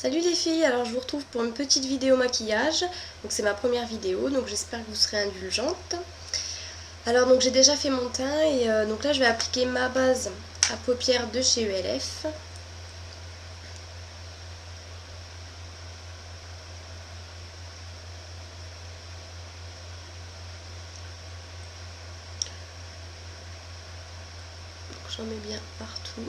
Salut les filles, alors je vous retrouve pour une petite vidéo maquillage. Donc c'est ma première vidéo, donc j'espère que vous serez indulgentes. Alors donc j'ai déjà fait mon teint et donc là je vais appliquer ma base à paupières de chez ELF. J'en mets bien partout.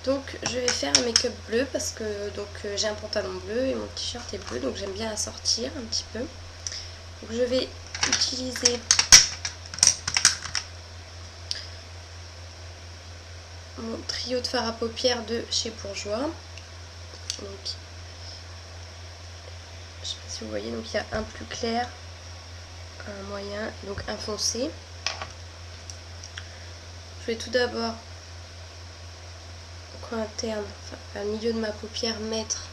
Donc je vais faire un make-up bleu parce que j'ai un pantalon bleu et mon t-shirt est bleu, donc j'aime bien assortir un petit peu. Donc je vais utiliser mon trio de fard à paupières de chez Bourjois. Donc, je sais pas si vous voyez, donc il y a un plus clair, un moyen, donc un foncé. Je vais tout d'abord au coin interne, enfin au milieu de ma paupière, mettre,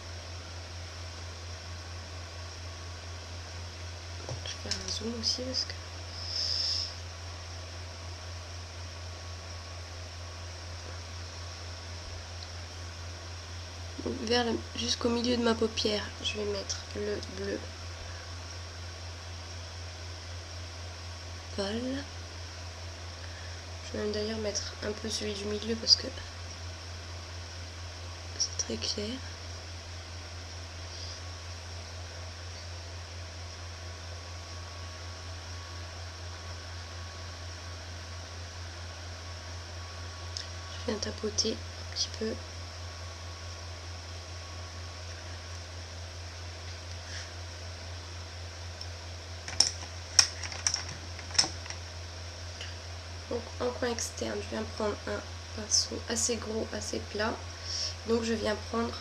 je vais faire un zoom aussi parce que jusqu'au milieu de ma paupière, je vais mettre le bleu pâle. Je vais même d'ailleurs mettre un peu celui du milieu parce que c'est très clair. Je viens tapoter un petit peu. Donc en coin externe, je viens prendre un pinceau assez gros, assez plat. Donc je viens prendre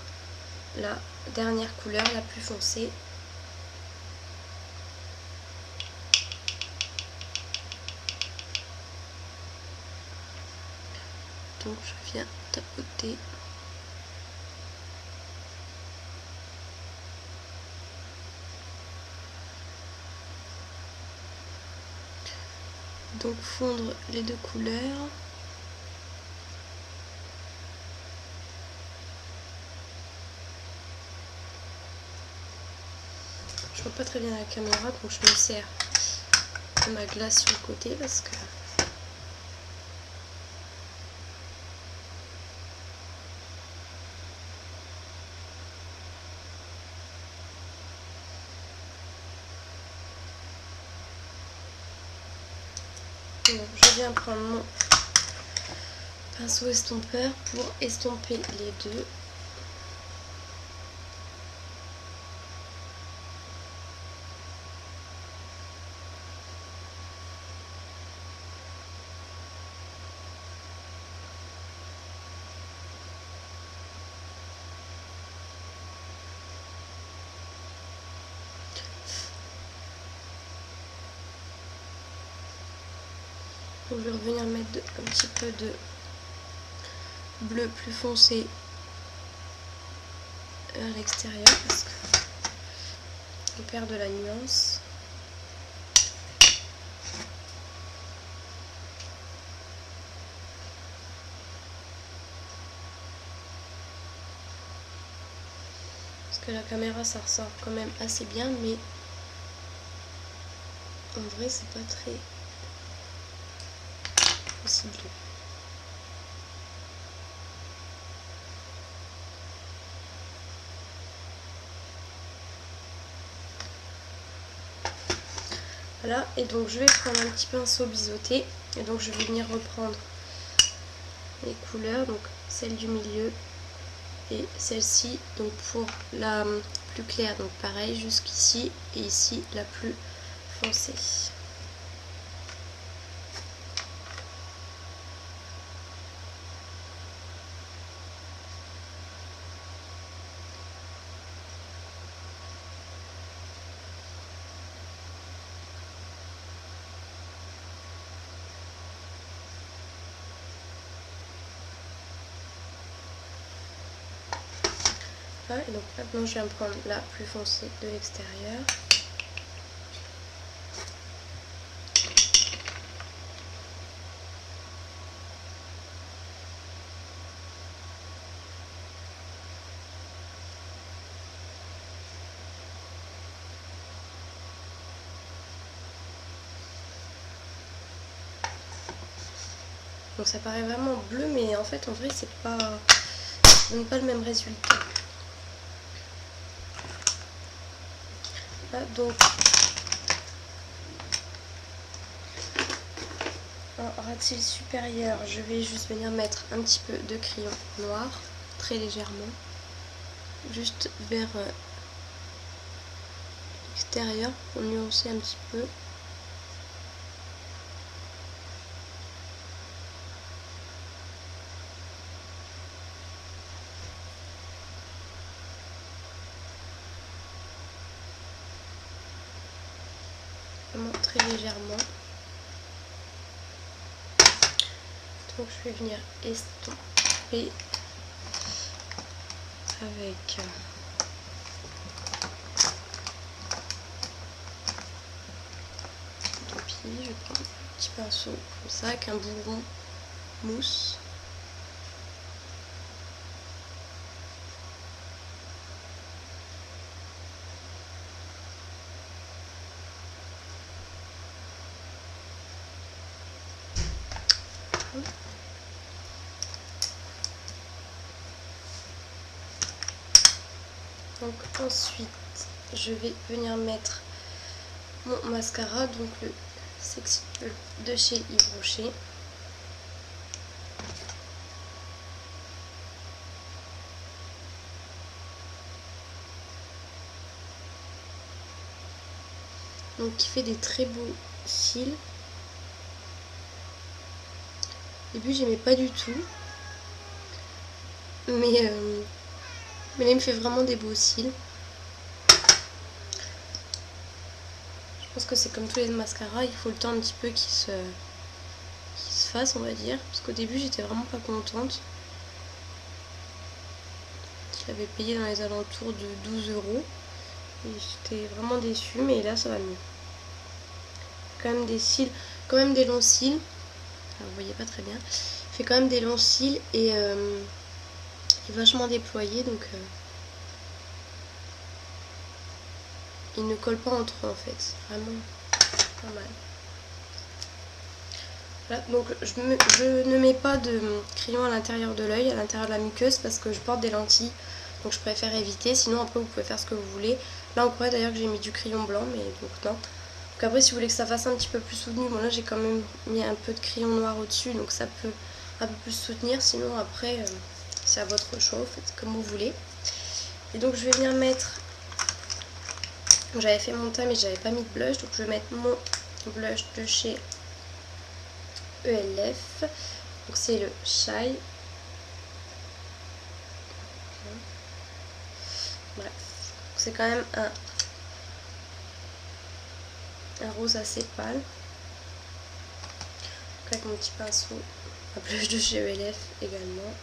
la dernière couleur, la plus foncée. Donc je viens tapoter. Donc fondre les deux couleurs. Je vois pas très bien la caméra, donc je me sers de ma glace sur le côté parce que donc, je viens prendre mon pinceau estompeur pour estomper les deux. Donc, je vais revenir mettre un petit peu de bleu plus foncé à l'extérieur parce que on perd de la nuance. Parce que la caméra ça ressort quand même assez bien, mais en vrai c'est pas très possible. Voilà, et donc je vais prendre un petit pinceau biseauté et donc je vais venir reprendre les couleurs, donc celle du milieu et celle-ci, donc pour la plus claire, donc pareil jusqu'ici, et ici la plus foncée. pas. Et donc maintenant je viens prendre la plus foncée de l'extérieur. Donc ça paraît vraiment bleu, mais en fait en vrai c'est pas, ça donne pas le même résultat. Là, donc en ras de cils supérieur, je vais juste venir mettre un petit peu de crayon noir, très légèrement, juste vers l'extérieur pour nuancer un petit peu. Vraiment très légèrement. Donc je vais venir estomper avec je vais prendre un petit pinceau comme ça avec un bourron mousse. Donc ensuite je vais venir mettre mon mascara, donc le Sexy Pulp de chez Yves Rocher. Donc qui fait des très beaux cils. Au début j'aimais pas du tout, mais là il me fait vraiment des beaux cils. Je pense que c'est comme tous les mascaras, il faut le temps un petit peu qu'il se fasse, on va dire. Parce qu'au début j'étais vraiment pas contente. Je l'avais payé dans les alentours de 12 €. Et j'étais vraiment déçue, mais là ça va mieux. Quand même des cils, quand même des longs cils. Alors, vous voyez pas très bien. Il fait quand même des longs cils et il est vachement déployé, donc il ne colle pas entre eux en fait. Vraiment pas mal. Voilà, donc je ne mets pas de crayon à l'intérieur de l'œil, à l'intérieur de la muqueuse, parce que je porte des lentilles, donc je préfère éviter. Sinon après vous pouvez faire ce que vous voulez. Là on croit d'ailleurs que j'ai mis du crayon blanc, mais donc non. Donc après si vous voulez que ça fasse un petit peu plus soutenu, bon là j'ai quand même mis un peu de crayon noir au dessus, donc ça peut un peu plus soutenir. Sinon après c'est à votre choix, faites comme vous voulez. Et donc je vais venir mettre, j'avais fait mon teint mais j'avais pas mis de blush, donc je vais mettre mon blush de chez ELF, donc c'est le Shy. Bref, c'est quand même un rose assez pâle. Donc avec mon petit pinceau, un blush de chez ELF également.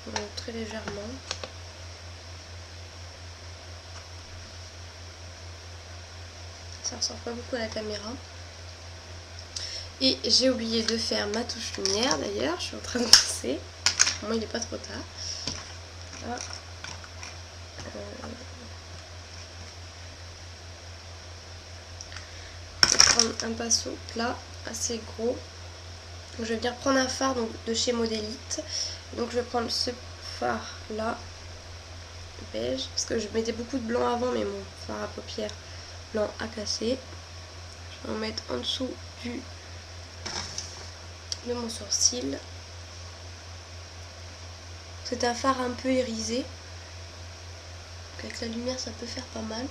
Donc, très légèrement. Ça ressort pas beaucoup à la caméra. Et j'ai oublié de faire ma touche lumière d'ailleurs, je suis en train de penser. Moi il n'est pas trop tard. Là. Je vais prendre un pinceau plat assez gros. Donc, je vais venir prendre un fard donc, de chez Modélite. Donc je vais prendre ce fard là, beige, parce que je mettais beaucoup de blanc avant, mais mon fard à paupières blanc a cassé. Je vais en mettre en dessous de mon sourcil. C'est un fard un peu irisé. Donc avec la lumière ça peut faire pas mal.